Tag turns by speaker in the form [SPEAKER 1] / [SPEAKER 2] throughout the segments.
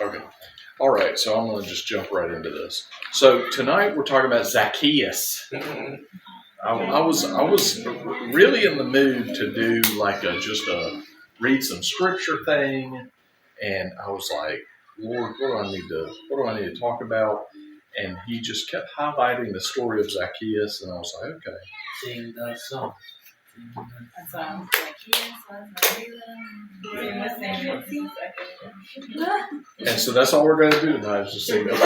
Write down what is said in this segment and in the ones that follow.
[SPEAKER 1] Okay. All right, so I'm going to just jump right into this. So tonight we're talking about Zacchaeus. I was really in the mood to do like read some scripture thing, and I was like, Lord, what do I need to talk about? And he just kept highlighting the story of Zacchaeus, and I was like, okay.
[SPEAKER 2] Sing that song.
[SPEAKER 3] That's Zacchaeus
[SPEAKER 1] And so that's all we're going to do tonight is just sing that.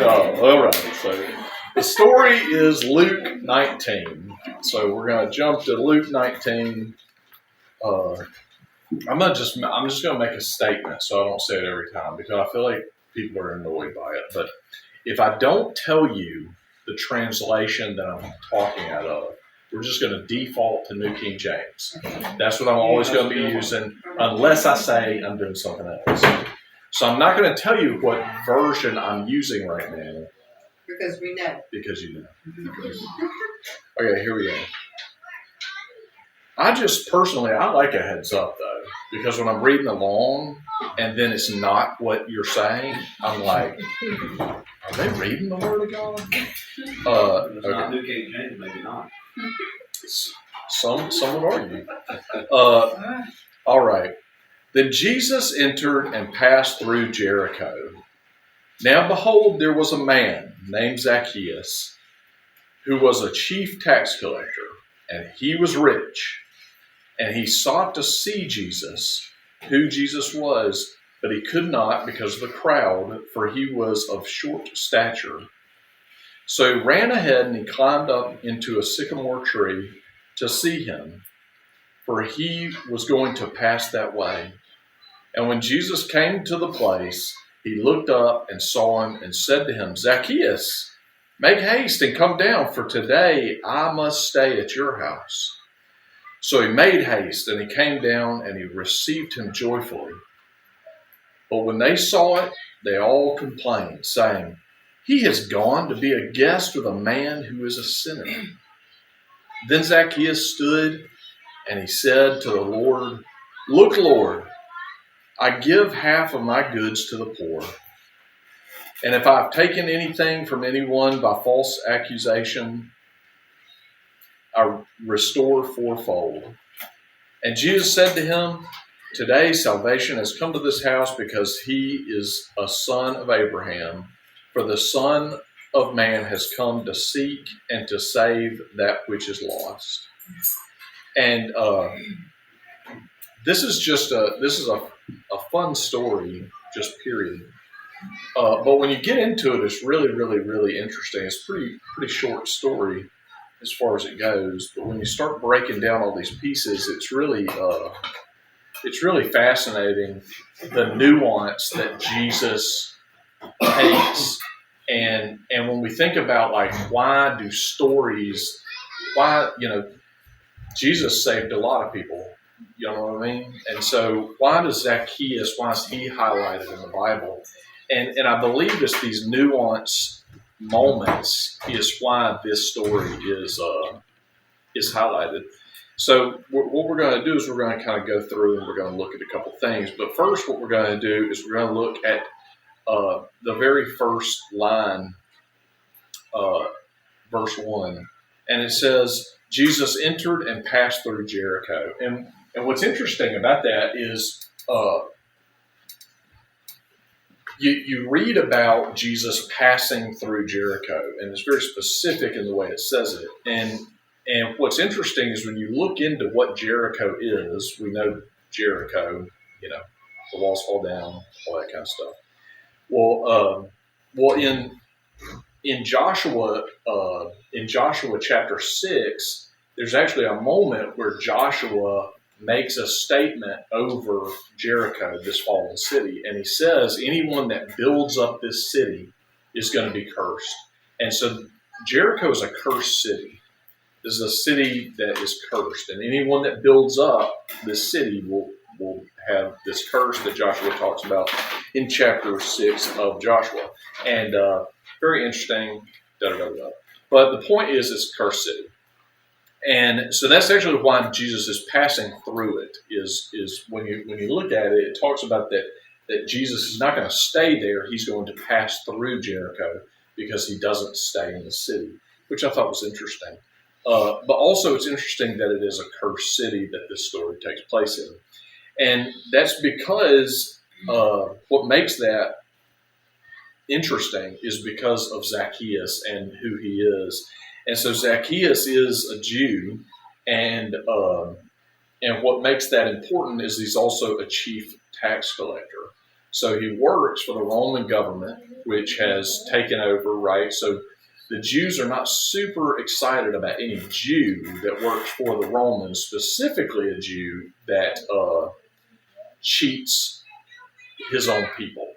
[SPEAKER 1] Oh, all right. So the story is Luke 19. So we're going to jump to Luke 19. I'm just going to make a statement so I don't say it every time because I feel like people are annoyed by it. But if I don't tell you the translation that I'm talking out of, we're just going to default to New King James. That's what I'm always going to be using unless I say I'm doing something else. So I'm not going to tell you what version I'm using right now.
[SPEAKER 4] Because we know.
[SPEAKER 1] Because you know. Okay, here we go. I like a heads up though, because when I'm reading along and then it's not what you're saying, I'm like, are they reading the Word of God?
[SPEAKER 2] It's not New King James, maybe not.
[SPEAKER 1] Some would argue. All right. Then Jesus entered and passed through Jericho. Now behold, there was a man named Zacchaeus, who was a chief tax collector, and he was rich. And he sought to see Jesus, who Jesus was, but he could not because of the crowd, for he was of short stature. So he ran ahead and he climbed up into a sycamore tree to see him, for he was going to pass that way. And when Jesus came to the place, he looked up and saw him and said to him, Zacchaeus, make haste and come down, for today I must stay at your house. So he made haste and he came down and he received him joyfully. But when they saw it, they all complained, saying, he has gone to be a guest with a man who is a sinner. Then Zacchaeus stood and he said to the Lord, look, Lord, I give half of my goods to the poor. And if I've taken anything from anyone by false accusation, I restore fourfold. And Jesus said to him, today salvation has come to this house because he is a son of Abraham. For the Son of Man has come to seek and to save that which is lost. And this is a fun story, just period. But when you get into it, it's really, really, really interesting. It's pretty short story as far as it goes. But when you start breaking down all these pieces, it's really fascinating the nuance that Jesus takes. And when we think about like why Jesus saved a lot of people, you know what I mean? And so why is he highlighted in the Bible? And I believe it's these nuanced moments is why this story is highlighted. So what we're going to do is we're going to kind of go through and we're going to look at a couple things. But first, what we're going to do is we're going to look at the very first line, verse 1. And it says, Jesus entered and passed through Jericho. And what's interesting about that is you read about Jesus passing through Jericho, and it's very specific in the way it says it. And what's interesting is when you look into what Jericho is, we know Jericho, the walls fall down, all that kind of stuff. Well, in Joshua chapter 6, there's actually a moment where Joshua makes a statement over Jericho, this fallen city, and he says, anyone that builds up this city is going to be cursed. And so Jericho is a cursed city. This is a city that is cursed, and anyone that builds up this city will have this curse that Joshua talks about in chapter 6 of Joshua. And very interesting, But the point is, it's a cursed city. And so that's actually why Jesus is passing through it, is when you look at it, it talks about that that Jesus is not going to stay there. He's going to pass through Jericho because he doesn't stay in the city, which I thought was interesting. But also it's interesting that it is a cursed city that this story takes place in. And that's because what makes that interesting is because of Zacchaeus and who he is. And so Zacchaeus is a Jew, and what makes that important is he's also a chief tax collector. So he works for the Roman government, which has taken over, right? So the Jews are not super excited about any Jew that works for the Romans, specifically a Jew that cheats his own people.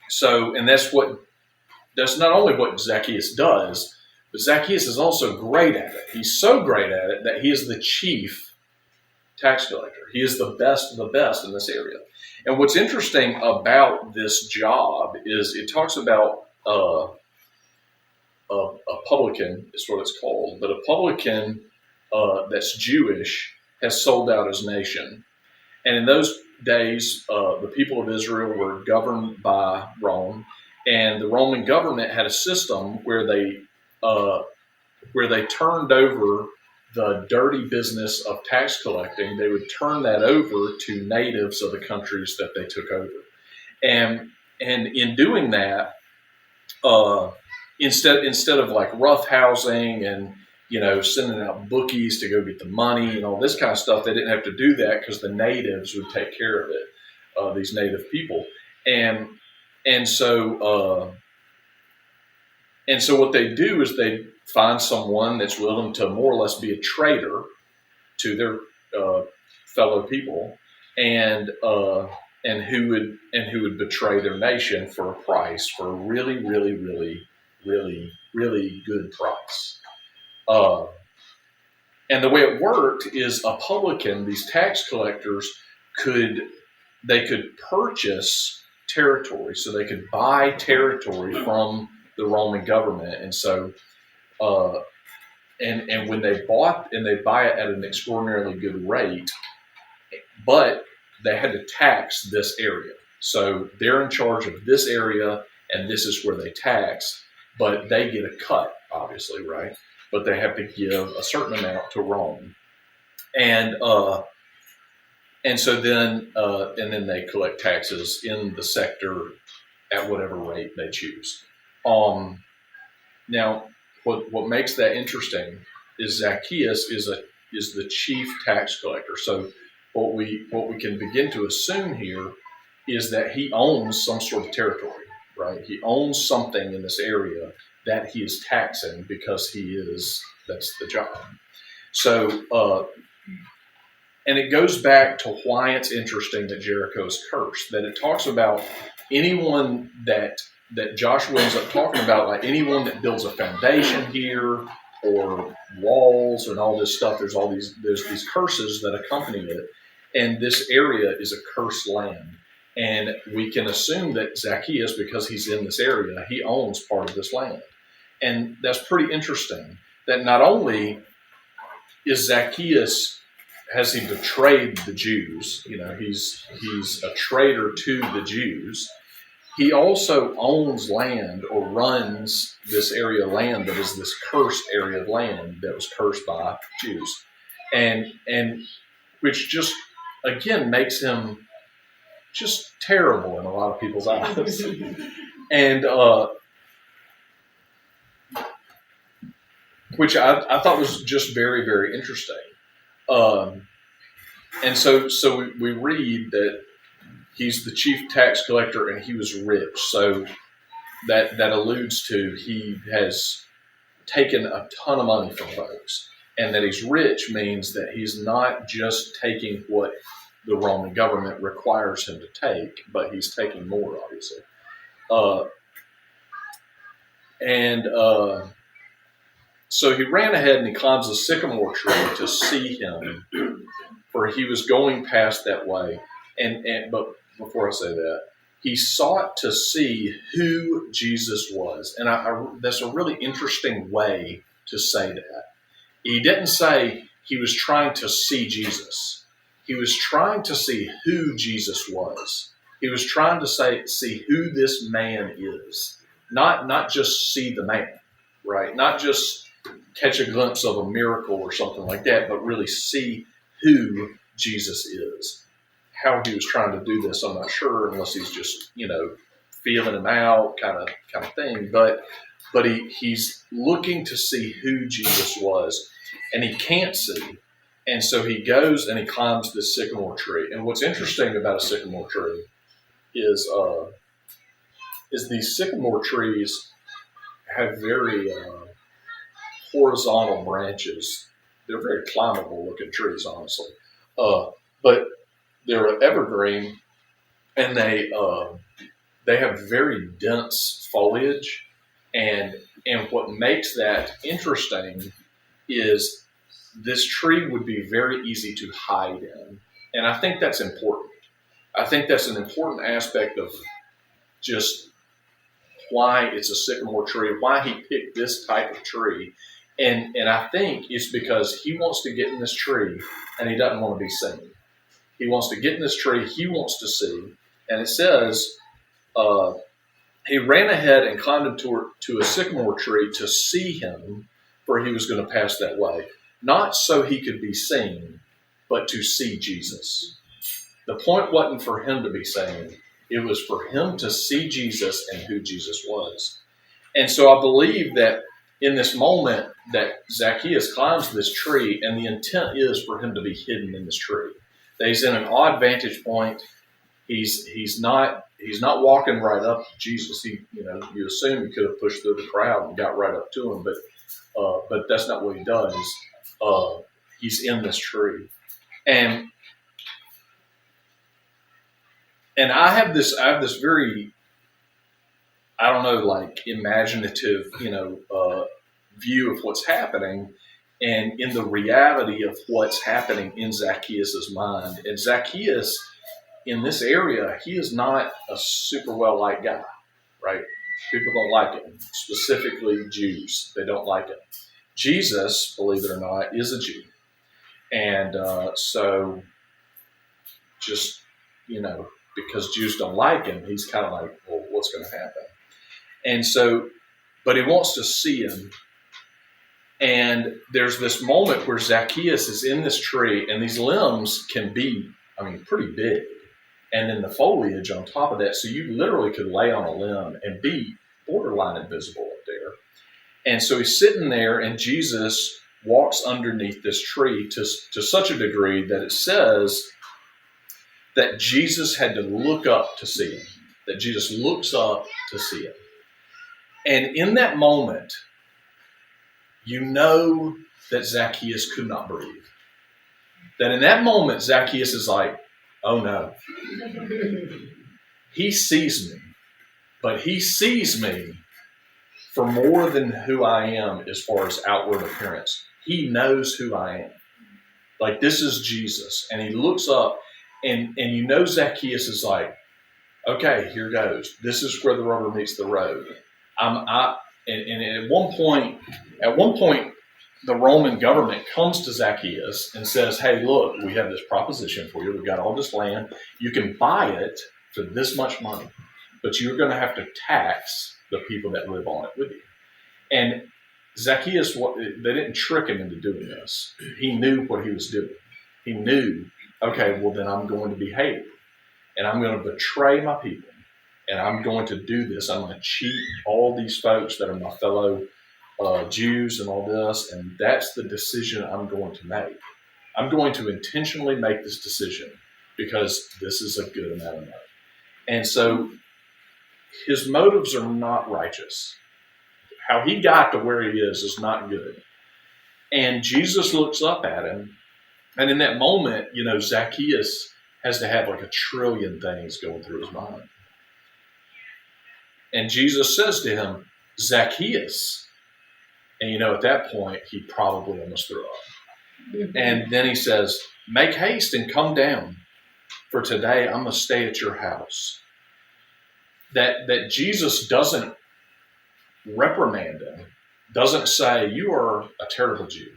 [SPEAKER 1] So, and that's not only what Zacchaeus does, but Zacchaeus is also great at it. He's so great at it that he is the chief tax collector. He is the best of the best in this area. And what's interesting about this job is it talks about a publican, is what it's called, but a publican that's Jewish has sold out his nation. And in those days, the people of Israel were governed by Rome, and the Roman government had a system where they turned over the dirty business of tax collecting. They would turn that over to natives of the countries that they took over, and in doing that, instead of like rough housing and sending out bookies to go get the money and all this kind of stuff, they didn't have to do that because the natives would take care of it, these native people. And so what they do is they find someone that's willing to more or less be a traitor to their fellow people, and who would betray their nation for a price, for a really, really, really, really, really good price. And the way it worked is a publican, these tax collectors, could purchase territory, so they could buy territory from the Roman government, and so and when they buy it at an extraordinarily good rate, but they had to tax this area. So they're in charge of this area, and this is where they tax, but they get a cut, obviously, right? But they have to give a certain amount to Rome, and so then they collect taxes in the sector at whatever rate they choose. Now, what makes that interesting is Zacchaeus is the chief tax collector. So what we can begin to assume here is that he owns some sort of territory, right? He owns something in this area that he is taxing because that's the job. So, and it goes back to why it's interesting that Jericho is cursed, that it talks about anyone that Joshua ends up talking about, like anyone that builds a foundation here or walls and all this stuff, there's these curses that accompany it. And this area is a cursed land. And we can assume that Zacchaeus, because he's in this area, he owns part of this land. And that's pretty interesting, that not only is Zacchaeus, has he betrayed the Jews, he's a traitor to the Jews, he also owns land or runs this area of land that is this cursed area of land that was cursed by Jews. And which just, again, makes him just terrible in a lot of people's eyes. And which I thought was just very, very interesting. And so we read that he's the chief tax collector and he was rich. So that alludes to he has taken a ton of money from folks. And that he's rich means that he's not just taking what the Roman government requires him to take, but he's taking more, obviously. So he ran ahead and he climbs a sycamore tree to see him, for he was going past that way. But before I say that, he sought to see who Jesus was. And that's a really interesting way to say that. He didn't say he was trying to see Jesus. He was trying to see who Jesus was. He was trying to see who this man is, not just see the man, right? Not just catch a glimpse of a miracle or something like that, but really see who Jesus is. How he was trying to do this, I'm not sure, unless he's just, feeling him out kind of thing. But he's looking to see who Jesus was, and he can't see. And so he goes and he climbs this sycamore tree. And what's interesting about a sycamore tree is these sycamore trees have very horizontal branches. They're very climbable looking trees, honestly. But they're an evergreen, and they have very dense foliage. And what makes that interesting is this tree would be very easy to hide in. And I think that's important. I think that's an important aspect of just why it's a sycamore tree, why he picked this type of tree. And I think it's because he wants to get in this tree and he doesn't want to be seen. He wants to get in this tree, he wants to see. And it says, he ran ahead and climbed into a sycamore tree to see him, for he was going to pass that way. Not so he could be seen, but to see Jesus. The point wasn't for him to be seen. It was for him to see Jesus and who Jesus was. And so I believe that in this moment that Zacchaeus climbs this tree, and the intent is for him to be hidden in this tree. That he's in an odd vantage point. He's not walking right up to Jesus. You assume he could have pushed through the crowd and got right up to him, but that's not what he does. He's in this tree, and I have this very, I don't know, like imaginative, view of what's happening, and in the reality of what's happening in Zacchaeus' mind. And Zacchaeus, in this area, he is not a super well-liked guy, right? People don't like him, specifically Jews. They don't like him. Jesus, believe it or not, is a Jew. And so just, because Jews don't like him, he's kind of like, well, what's going to happen? And so, but he wants to see him. And there's this moment where Zacchaeus is in this tree, and these limbs can be, pretty big. And then the foliage on top of that, so you literally could lay on a limb and be borderline invisible up there. And so he's sitting there, and Jesus walks underneath this tree to such a degree that it says that Jesus had to look up to see him, that Jesus looks up to see him. And in that moment, that Zacchaeus could not breathe. That in that moment, Zacchaeus is like, oh no. He sees me, but he sees me for more than who I am as far as outward appearance. He knows who I am. Like, this is Jesus. And he looks up, and Zacchaeus is like, okay, here goes. This is where the rubber meets the road. And at one point, the Roman government comes to Zacchaeus and says, hey, look, we have this proposition for you. We've got all this land. You can buy it for this much money, but you're going to have to tax the people that live on it with you. And Zacchaeus, they didn't trick him into doing this. He knew what he was doing. He knew, okay, well, then I'm going to be hated, and I'm going to betray my people, and I'm going to do this. I'm going to cheat all these folks that are my fellow Jews and all this, and that's the decision I'm going to make. I'm going to intentionally make this decision because this is a good amount of money. And so his motives are not righteous. How he got to where he is not good. And Jesus looks up at him, and in that moment, Zacchaeus has to have like a trillion things going through his mind. And Jesus says to him, Zacchaeus. And at that point, he probably almost threw up. And then he says, make haste and come down, for today I'm going to stay at your house. That Jesus doesn't reprimand him, doesn't say, you are a terrible Jew.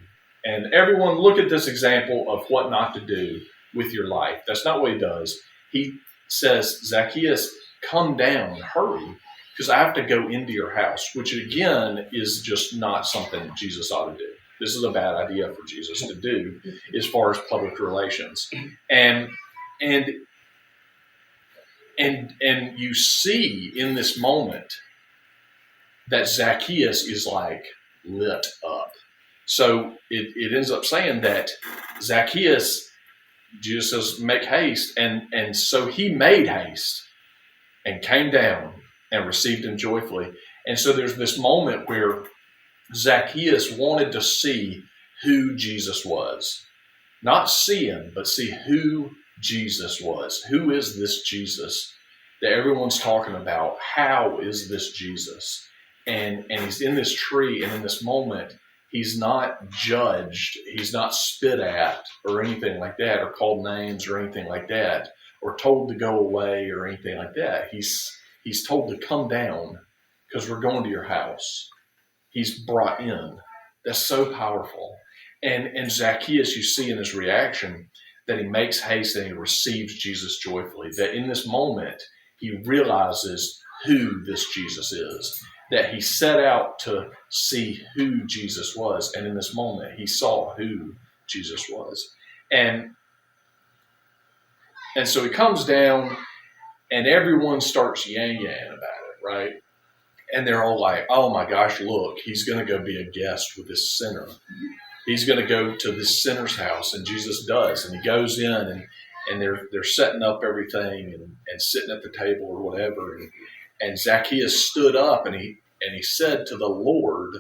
[SPEAKER 1] And everyone look at this example of what not to do with your life. That's not what he does. He says, Zacchaeus, come down, hurry, because I have to go into your house, which again is just not something Jesus ought to do. This is a bad idea for Jesus to do as far as public relations. And you see in this moment that Zacchaeus is like lit up. So it ends up saying that Zacchaeus, Jesus says, make haste. And so he made haste and came down and received him joyfully. And so there's this moment where Zacchaeus wanted to see who Jesus was. Not see him, but see who Jesus was. Who is this Jesus that everyone's talking about? How is this Jesus? And he's in this tree, and in this moment, he's not judged, he's not spit at or anything like that, or called names or anything like that, or told to go away or anything like that. He's told to come down because we're going to your house. He's brought in. That's so powerful. And Zacchaeus, you see in his reaction that he makes haste and he receives Jesus joyfully. That in this moment, he realizes who this Jesus is. That he set out to see who Jesus was. And in this moment, he saw who Jesus was. And so he comes down and everyone starts yang about it, right? And they're all like, oh my gosh, look, he's going to go be a guest with this sinner. He's going to go to this sinner's house, and Jesus does. And he goes in, and they're setting up everything and sitting at the table or whatever. And Zacchaeus stood up, and he said to the Lord,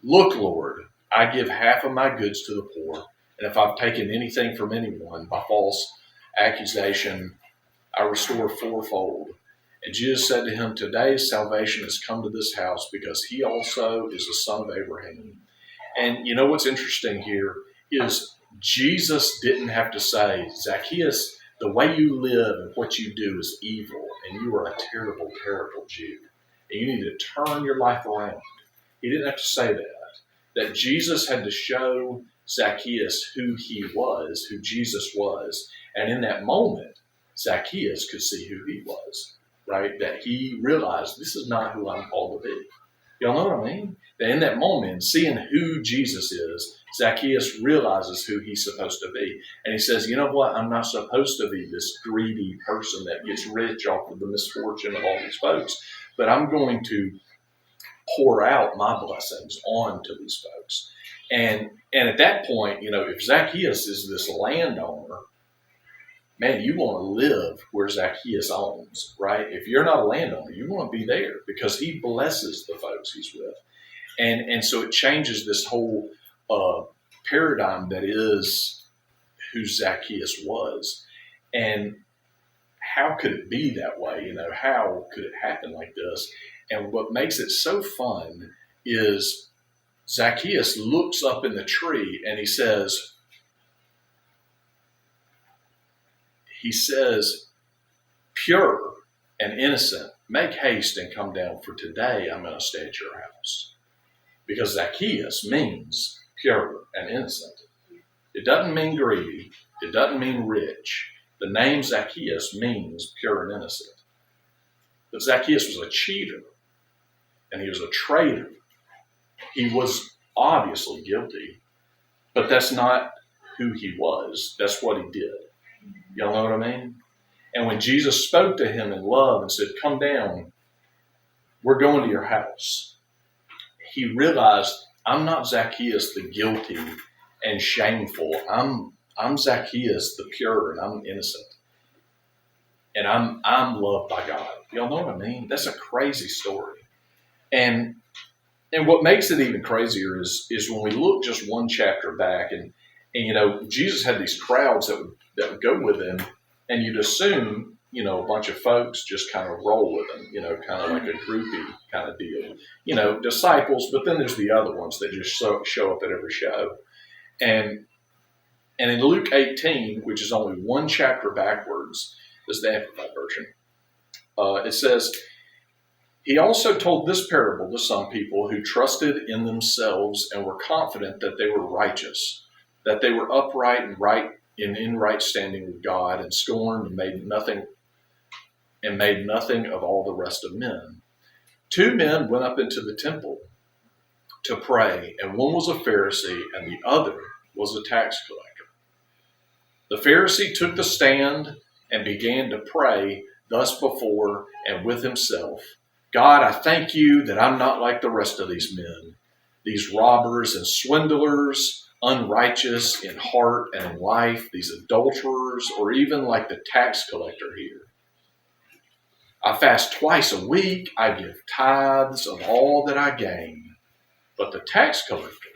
[SPEAKER 1] look, Lord, I give half of my goods to the poor. And if I've taken anything from anyone by false accusation, I restore fourfold. And Jesus said to him, today salvation has come to this house because he also is the son of Abraham. And you know what's interesting here is Jesus didn't have to say, Zacchaeus, the way you live and what you do is evil, and you are a terrible, terrible Jew. And you need to turn your life around. He didn't have to say that Jesus had to show Zacchaeus who he was, who Jesus was. And in that moment, Zacchaeus could see who he was, right? That he realized this is not who I'm called to be. Y'all know what I mean? That in that moment, seeing who Jesus is, Zacchaeus realizes who he's supposed to be. And he says, you know what? I'm not supposed to be this greedy person that gets rich off of the misfortune of all these folks, but I'm going to pour out my blessings onto these folks. And at that point, you know, if Zacchaeus is this landowner, man, you want to live where Zacchaeus owns, right? If you're not a landowner, you want to be there because he blesses the folks he's with. And so it changes this whole paradigm that is who Zacchaeus was. And how could it be that way? You know, how could it happen like this? And what makes it so fun is Zacchaeus looks up in the tree and he says, pure and innocent, make haste and come down, for today I'm going to stay at your house. Because Zacchaeus means pure and innocent. It doesn't mean greedy. It doesn't mean rich. The name Zacchaeus means pure and innocent. But Zacchaeus was a cheater, and he was a traitor. He was obviously guilty, but that's not who he was. That's what he did. Y'all know what I mean? And when Jesus spoke to him in love and said, come down, we're going to your house, he realized, I'm not Zacchaeus the guilty and shameful. I'm Zacchaeus the pure and I'm innocent. And I'm loved by God. Y'all know what I mean? That's a crazy story. And what makes it even crazier is when we look just one chapter back and you know, Jesus had these crowds that would go with him, and you'd assume, you know, a bunch of folks just kind of roll with him, you know, kind of like a groupie kind of deal, you know, disciples. But then there's the other ones that just show up at every show. And in Luke 18, which is only one chapter backwards, is the Amplified version. It says, he also told this parable to some people who trusted in themselves and were confident that they were righteous, that they were upright and right in right standing with God, and scorned and made nothing and made nothing of all the rest of men. 2 men went up into the temple to pray, and one was a Pharisee and the other was a tax collector. The Pharisee took the stand and began to pray thus before and with himself, God, I thank you that I'm not like the rest of these men, these robbers and swindlers, unrighteous in heart and in life, these adulterers, or even like the tax collector here. I fast twice a week, I give tithes of all that I gain. But the tax collector,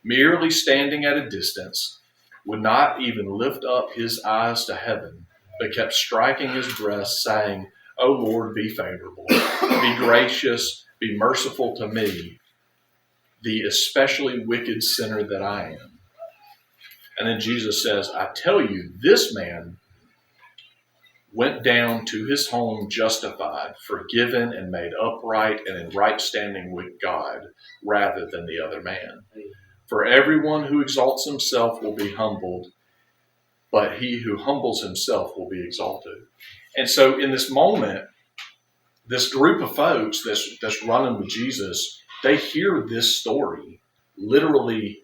[SPEAKER 1] merely standing at a distance, would not even lift up his eyes to heaven, but kept striking his breast, saying, O Lord, be favorable, be gracious, be merciful to me, the especially wicked sinner that I am. And then Jesus says, I tell you, this man went down to his home justified, forgiven, and made upright and in right standing with God, rather than the other man. For everyone who exalts himself will be humbled, but he who humbles himself will be exalted. And so in this moment, this group of folks that's running with Jesus, they hear this story. Literally,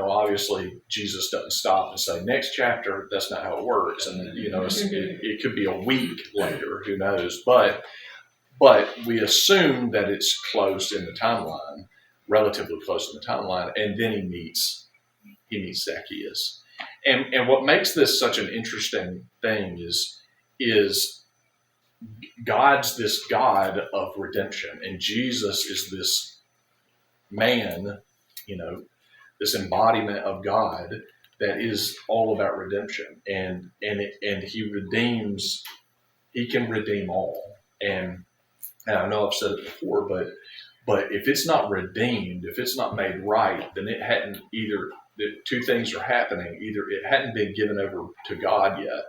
[SPEAKER 1] obviously Jesus doesn't stop and say, next chapter, that's not how it works. And, it could be a week later, who knows. But we assume that it's close in the timeline, relatively close in the timeline. And then he meets Zacchaeus. And what makes this such an interesting thing is God's this God of redemption, and Jesus is this man, this embodiment of God that is all about redemption, and he can redeem all. And I know I've said it before, but if it's not redeemed, if it's not made right, then it hadn't either. The 2 things are happening: either it hadn't been given over to God yet,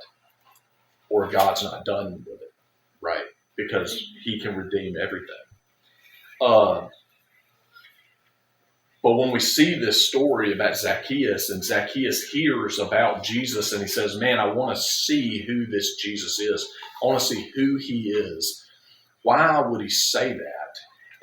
[SPEAKER 1] or God's not done with it, right? Because he can redeem everything. But when we see this story about Zacchaeus, and Zacchaeus hears about Jesus, and he says, man, I want to see who this Jesus is. I want to see who he is. Why would he say that?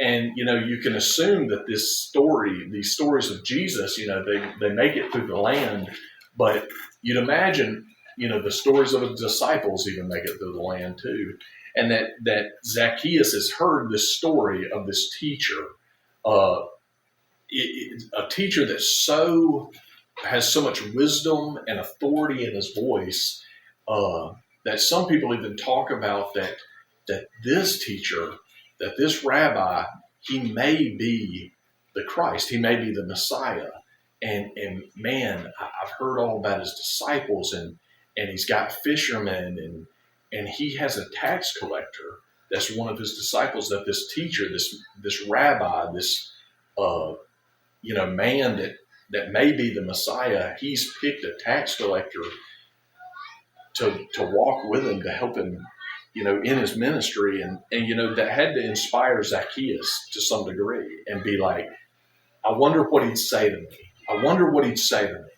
[SPEAKER 1] And, you can assume that these stories of Jesus, they make it through the land, but you'd imagine, the stories of the disciples even make it through the land too. And that Zacchaeus has heard this story of this teacher, a teacher that has so much wisdom and authority in his voice, that some people even talk about that this teacher, that this rabbi, he may be the Christ, he may be the Messiah. And man, I've heard all about his disciples, and he's got fishermen, and he has a tax collector that's one of his disciples, that this teacher, this rabbi, this man that may be the Messiah, he's picked a tax collector to walk with him, to help him, in his ministry. And that had to inspire Zacchaeus to some degree, and be like, I wonder what he'd say to me. I wonder what he'd say to me.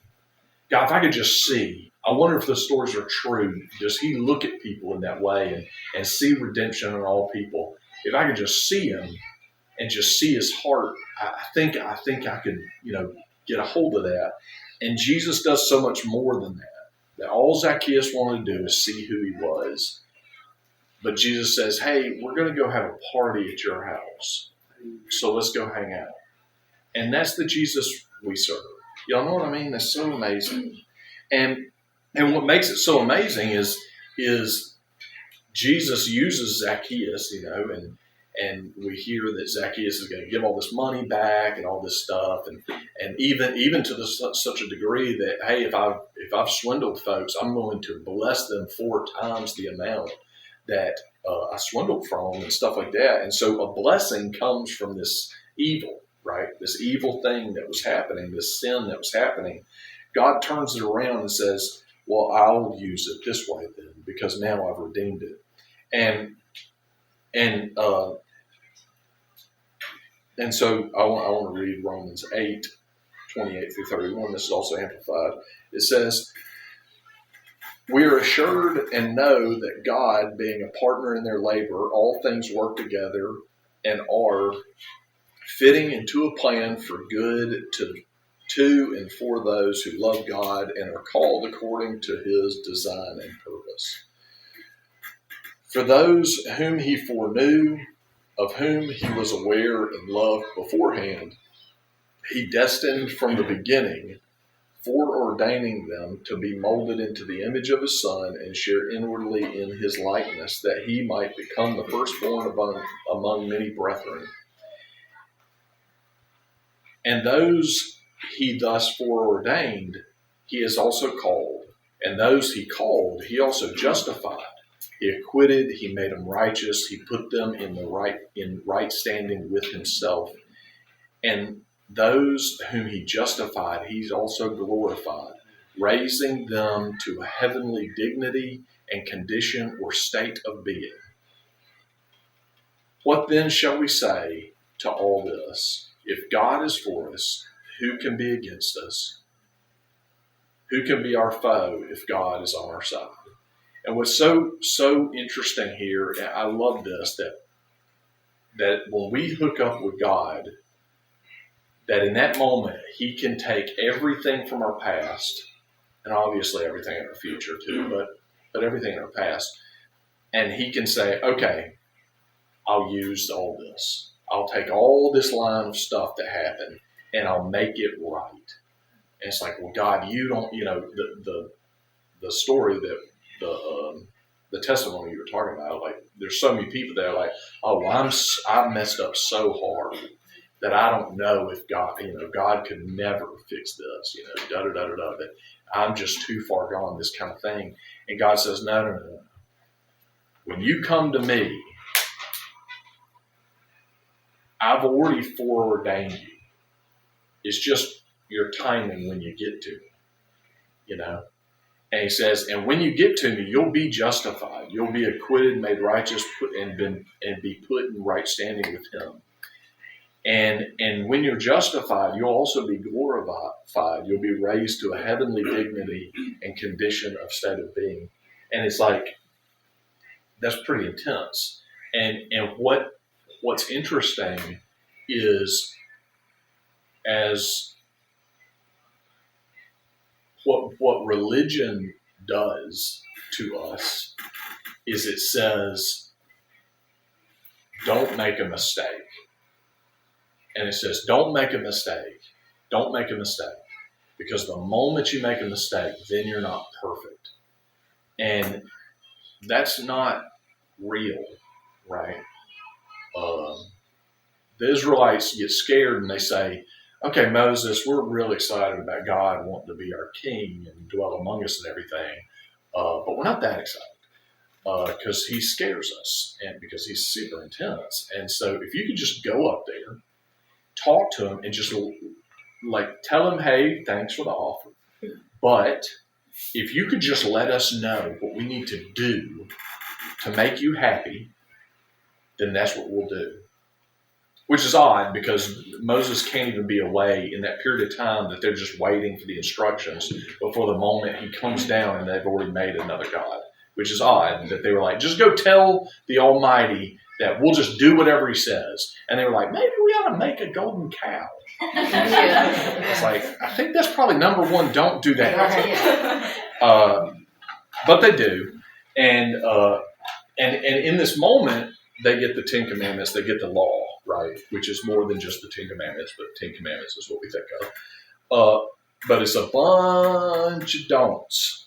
[SPEAKER 1] God, if I could just see, I wonder if the stories are true. Does he look at people in that way and see redemption in all people? If I could just see him and just see his heart, I think I could, get a hold of that. And Jesus does so much more than that all Zacchaeus wanted to do is see who he was. But Jesus says, hey, we're going to go have a party at your house, so let's go hang out. And that's the Jesus we serve. Y'all know what I mean? That's so amazing. And what makes it so amazing is Jesus uses Zacchaeus, and we hear that Zacchaeus is going to give all this money back and all this stuff, and even to such a degree that, hey, if I've swindled folks, I'm going to bless them 4 times the amount that I swindled from, and stuff like that. And so a blessing comes from this evil, right? This evil thing that was happening, this sin that was happening. God turns it around and says, well, I'll use it this way then, because now I've redeemed it. And so I want to read Romans 8, 28 through 31. This is also amplified. It says, We are assured and know that God, being a partner in their labor, all things work together and are fitting into a plan for good to and for those who love God and are called according to his design and purpose. For those whom he foreknew, of whom he was aware and loved beforehand, he destined from the beginning, foreordaining them to be molded into the image of his Son and share inwardly in his likeness, that he might become the firstborn among many brethren. And those he thus foreordained, he has also called. And those he called, he also justified. He acquitted, he made them righteous, he put them in right standing with himself. And those whom he justified, he's also glorified, raising them to a heavenly dignity and condition or state of being. What then shall we say to all this? If God is for us, who can be against us? Who can be our foe if God is on our side? And what's so interesting here, and I love this, that when we hook up with God, that in that moment, he can take everything from our past, and obviously everything in our future too, but everything in our past, and he can say, okay, I'll use all this. I'll take all this line of stuff that happened, and I'll make it right. And it's like, well, God, you don't, the story that, the testimony you were talking about, like, there's so many people that are like, oh, well, I messed up so hard that I don't know if God, God could never fix this, that I'm just too far gone, this kind of thing. And God says, no. When you come to me, I've already foreordained you. It's just your timing when you get to me, And he says, and when you get to me, you'll be justified. You'll be acquitted, made righteous, and be put in right standing with him. And when you're justified, you'll also be glorified. You'll be raised to a heavenly dignity and condition of state of being. And it's like, that's pretty intense. And what's interesting is as what religion does to us is it says, don't make a mistake. And it says, don't make a mistake. Don't make a mistake. Because the moment you make a mistake, then you're not perfect. And that's not real, right? The Israelites get scared and they say, okay, Moses, we're really excited about God wanting to be our king and dwell among us and everything. But we're not that excited. Because he scares us and because he's super intense. And so if you could just go up there, talk to him and just tell him, hey, thanks for the offer. But if you could just let us know what we need to do to make you happy, then that's what we'll do. Which is odd because Moses can't even be away in that period of time that they're just waiting for the instructions before the moment he comes down and they've already made another god. Which is odd that they were like, just go tell the Almighty that we'll just do whatever he says. And they were like, maybe we ought to make a golden cow. It's like, I think that's probably number one, don't do that. But they do. And in this moment, they get the Ten Commandments, they get the law, right? Which is more than just the Ten Commandments, but Ten Commandments is what we think of. But it's a bunch of don'ts.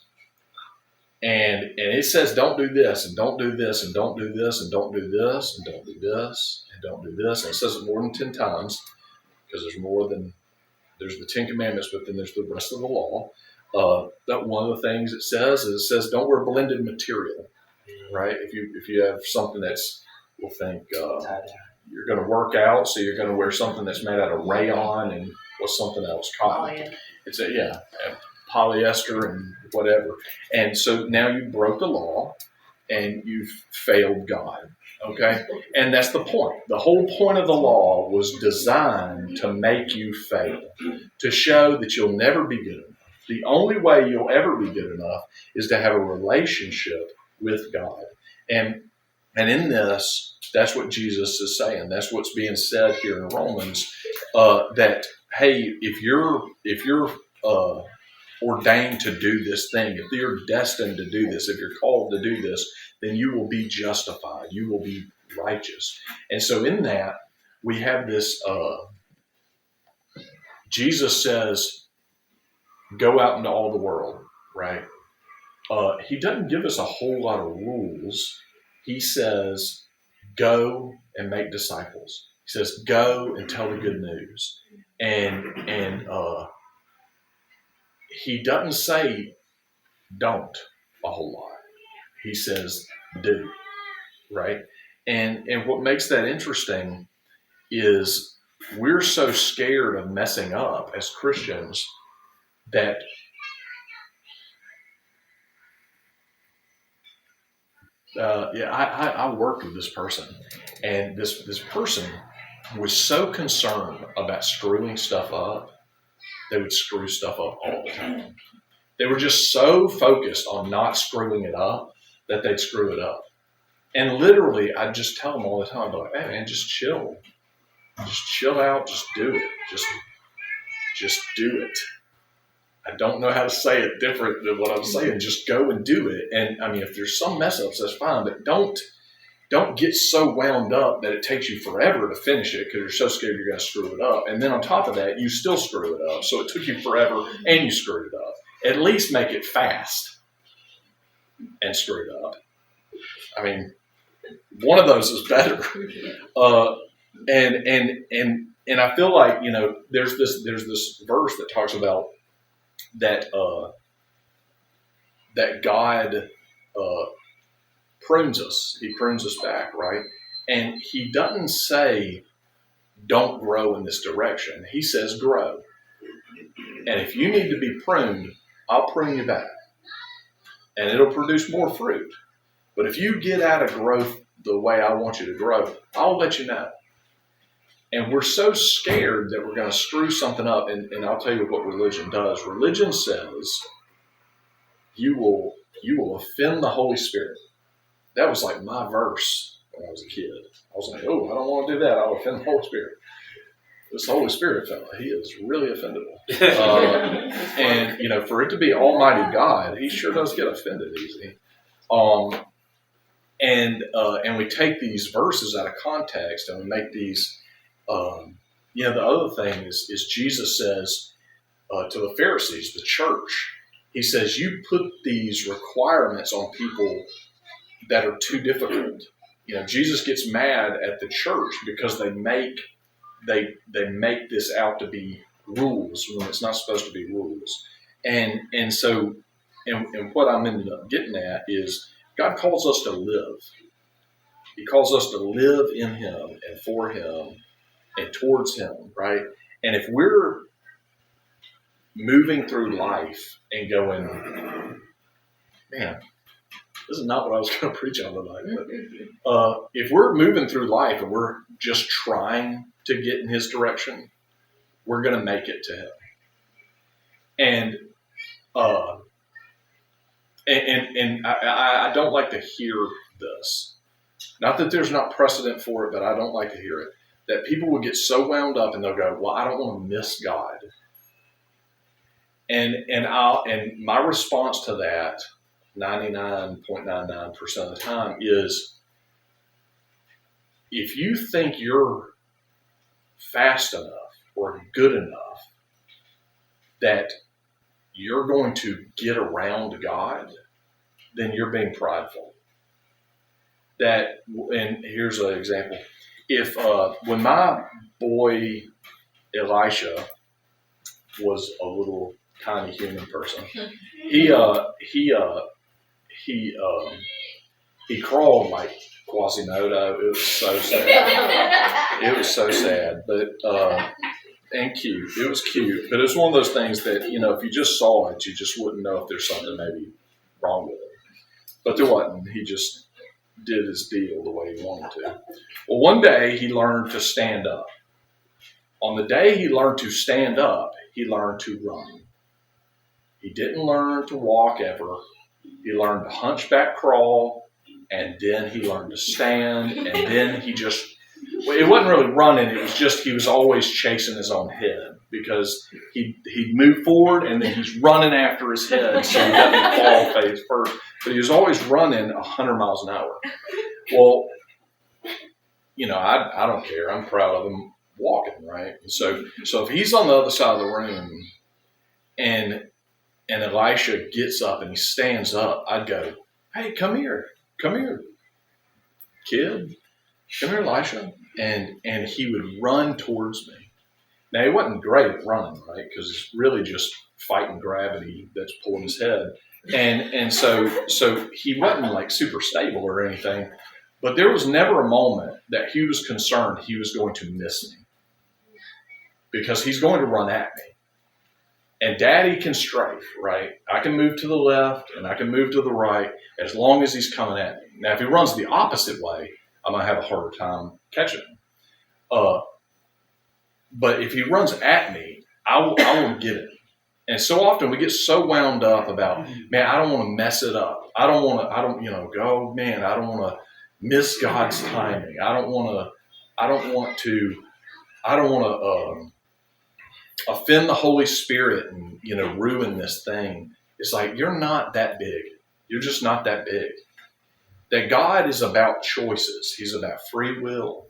[SPEAKER 1] And it says, don't do this, and don't do this, and don't do this, and don't do this, and don't do this, and don't do this. And it says it more than 10 times, because there's the Ten Commandments, but then there's the rest of the law. That one of the things it says don't wear blended material, right? If you have something we'll think you're going to work out, so you're going to wear something that's made out of rayon and what's something else, cotton. It's polyester and whatever. And so now you broke the law and you've failed God. Okay? And that's the point. The whole point of the law was designed to make you fail, to show that you'll never be good enough, The only way you'll ever be good enough is to have a relationship with God. And in this, that's what Jesus is saying. That's what's being said here in Romans. That hey, if you're ordained to do this thing, if you're destined to do this, if you're called to do this, then you will be justified. You will be righteous. And so in that, we have this. Jesus says, "Go out into all the world." Right? He doesn't give us a whole lot of rules. He says, "Go and make disciples." He says, "Go and tell the good news," and he doesn't say don't a whole lot. He says do, right? And what makes that interesting is we're so scared of messing up as Christians that I worked with this person, and this person was so concerned about screwing stuff up, they would screw stuff up all the time. They were just so focused on not screwing it up that they'd screw it up. And literally, I'd just tell them all the time, like, "Hey man, just chill. Just chill out, just do it. Just do it." I don't know how to say it different than what I'm saying. Just go and do it. And I mean, if there's some mess ups, that's fine, but don't get so wound up that it takes you forever to finish it because you're so scared you're going to screw it up. And then on top of that, you still screw it up. So it took you forever and you screwed it up. At least make it fast and screw it up. I mean, one of those is better. And I feel like, there's this verse that talks about that God prunes us. He prunes us back, right? And he doesn't say don't grow in this direction. He says grow. And if you need to be pruned, I'll prune you back. And it'll produce more fruit. But if you get out of growth the way I want you to grow, I'll let you know. And we're so scared that we're going to screw something up. And I'll tell you what religion does. Religion says you will offend the Holy Spirit. That was like my verse when I was a kid. I was like, oh, I don't want to do that. I'll offend the Holy Spirit. This Holy Spirit fella, he is really offendable. And, for it to be Almighty God, he sure does get offended easy. And we take these verses out of context and we make these, the other thing is Jesus says to the Pharisees, the church, he says, you put these requirements on people that are too difficult. Jesus gets mad at the church because they make this out to be rules when it's not supposed to be rules. And so what I'm ended up getting at is God calls us to live. He calls us to live in him and for him and towards him, right? And if we're moving through life and going, man, this is not what I was going to preach on tonight. But if we're moving through life and we're just trying to get in his direction, we're going to make it to him. And I don't like to hear this. Not that there's not precedent for it, but I don't like to hear it. That people will get so wound up and they'll go, well, I don't want to miss God. And my response to that 99.99% of the time is, if you think you're fast enough or good enough that you're going to get around God, then you're being prideful. And here's an example. If when my boy Elisha was a little tiny human person, he crawled like Quasimodo. It was so sad. It was so sad, but and cute. It was cute, but it's one of those things that if you just saw it, you just wouldn't know if there's something maybe wrong with it. But there wasn't. He just did his deal the way he wanted to. Well, one day he learned to stand up. On the day he learned to stand up, he learned to run. He didn't learn to walk ever. He learned to hunchback crawl, and then he learned to stand, and then he just, it wasn't really running, it was just he was always chasing his own head because he'd move forward and then he's running after his head so he doesn't fall face first. But he was always running 100 miles an hour. Well, I don't care. I'm proud of him walking, right? So if he's on the other side of the room and Elisha gets up and he stands up, I'd go, hey, come here, kid, come here, Elisha. And he would run towards me. Now, he wasn't great at running, right? Because it's really just fighting gravity that's pulling his head. And so he wasn't like super stable or anything, but there was never a moment that he was concerned he was going to miss me because he's going to run at me. And Daddy can strafe, right? I can move to the left and I can move to the right as long as he's coming at me. Now, if he runs the opposite way, I'm going to have a harder time catching him. But if he runs at me, I will get him. And so often we get so wound up about, man, I don't want to mess it up. I don't want to miss God's timing. I don't want to offend the Holy Spirit and, ruin this thing. It's like, you're not that big. You're just not that big. That God is about choices. He's about free will.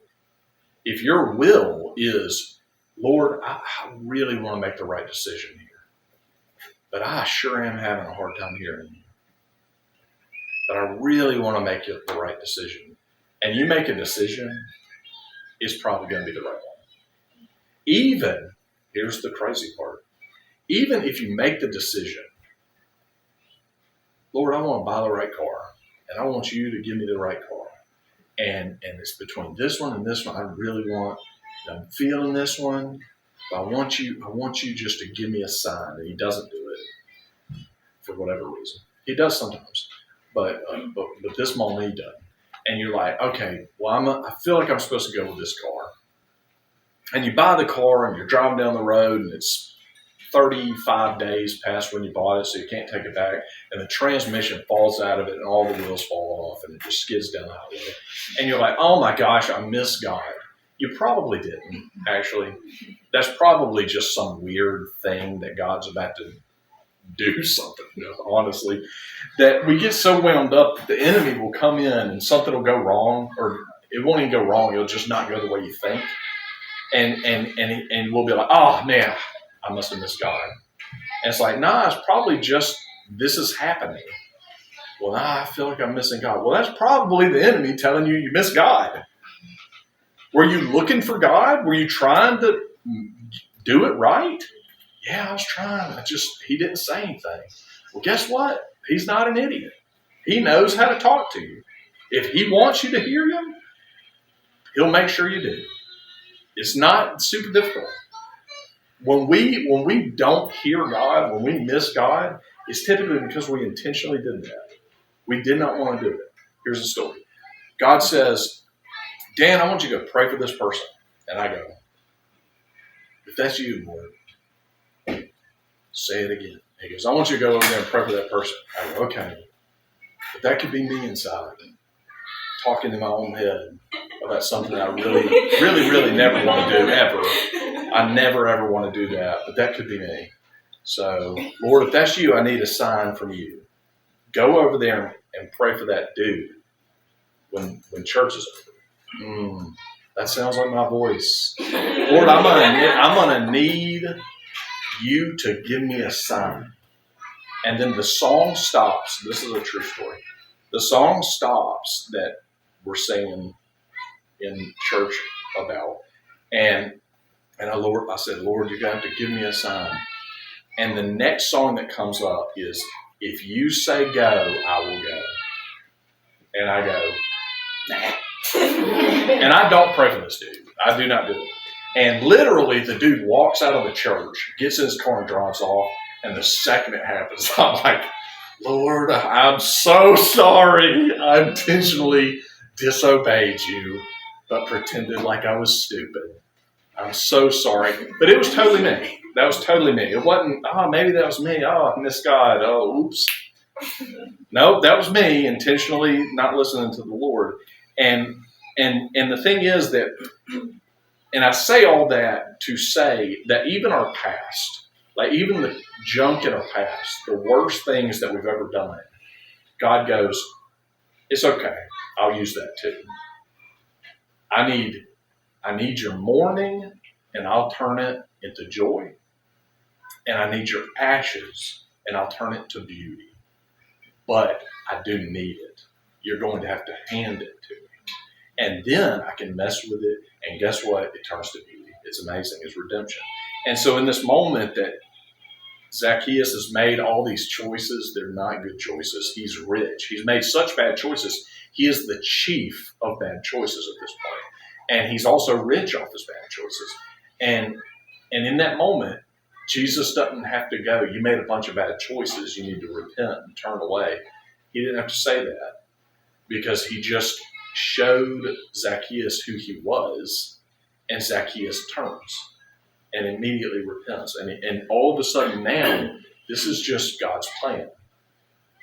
[SPEAKER 1] If your will is, Lord, I really want to make the right decision here, but I sure am having a hard time hearing you. But I really want to make it the right decision. And you make a decision, it's probably going to be the right one. Even, here's the crazy part, even if you make the decision, Lord, I want to buy the right car, and I want you to give me the right car. And it's between this one and this one. I'm feeling this one, but I want you just to give me a sign. And he doesn't do it for whatever reason. He does sometimes, but this moment he doesn't. And you're like, okay, well, I feel like I'm supposed to go with this car. And you buy the car and you're driving down the road and it's 35 days past when you bought it, so you can't take it back. And the transmission falls out of it and all the wheels fall off and it just skids down the highway. And you're like, oh my gosh, I miss God. You probably didn't, actually. That's probably just some weird thing that God's about to do something with, honestly. That we get so wound up that the enemy will come in and something will go wrong, or it won't even go wrong, it'll just not go the way you think. And we'll be like, oh man, I must have missed God. And it's like, nah, it's probably just this is happening. Well, I feel like I'm missing God. Well, that's probably the enemy telling you you miss God. Were you looking for God? Were you trying to do it right? Yeah, I was trying. He didn't say anything. Well, guess what? He's not an idiot. He knows how to talk to you. If he wants you to hear him, he'll make sure you do. It's not super difficult. When we don't hear God, when we miss God, it's typically because we intentionally did that. We did not want to do it. Here's the story. God says, Dan, I want you to go pray for this person. And I go, if that's you, Lord, say it again. He goes, I want you to go over there and pray for that person. I go, okay. But that could be me inside, talking in my own head about something I really, really, really never want to do, ever. I never, ever want to do that, but that could be me. So, Lord, if that's you, I need a sign from you. Go over there and pray for that dude when church is over. That sounds like my voice. Lord, I'm gonna need you to give me a sign. And then the song stops. This is a true story. The song stops that we're singing in church about. And I said, Lord, you're going to have to give me a sign. And the next song that comes up is, if you say go, I will go. And I go, nah. And I don't pray for this dude. I do not do it. And literally the dude walks out of the church, gets in his car and drives off. And the second it happens, I'm like, Lord, I'm so sorry. I intentionally disobeyed you, but pretended like I was stupid. I'm so sorry. But it was totally me. That was totally me. It wasn't, maybe that was me. Oh, I missed God. Oh, oops. No, that was me intentionally not listening to the Lord. And the thing is that, and I say all that to say that even our past, like even the junk in our past, the worst things that we've ever done, God goes, it's okay. I'll use that too. I need your mourning, and I'll turn it into joy. And I need your ashes, and I'll turn it to beauty. But I do need it. You're going to have to hand it to me. And then I can mess with it, and guess what? It turns to beauty. It's amazing. It's redemption. And so in this moment that Zacchaeus has made all these choices, they're not good choices. He's rich. He's made such bad choices. He is the chief of bad choices at this point. And he's also rich off his bad choices. And in that moment, Jesus doesn't have to go, you made a bunch of bad choices, you need to repent and turn away. He didn't have to say that because he just showed Zacchaeus who he was, and Zacchaeus turns and immediately repents. And all of a sudden now, this is just God's plan.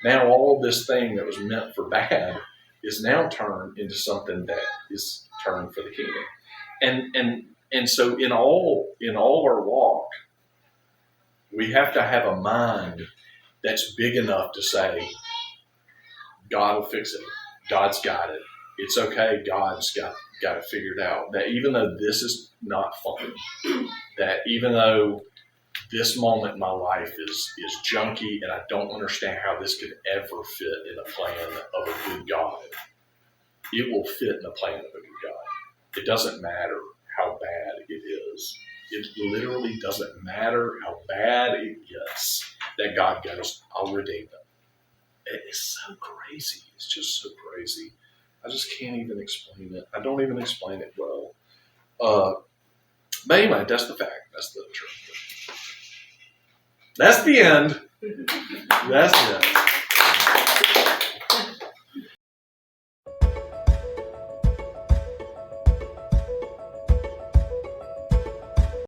[SPEAKER 1] Now all this thing that was meant for bad is now turned into something that is turned for the kingdom. And so in all our walk, we have to have a mind that's big enough to say, God will fix it. God's got it. It's okay. God's got it figured out. That even though this is not fun, that even though this moment in my life is junky and I don't understand how this could ever fit in a plan of a good God, it will fit in the plan of a good God. It doesn't matter how bad it is. It literally doesn't matter how bad it gets that God goes, I'll redeem them. It is so crazy. It's just so crazy. I just can't even explain it. I don't even explain it well. But anyway, that's the fact. That's the truth. That's the end. That's it.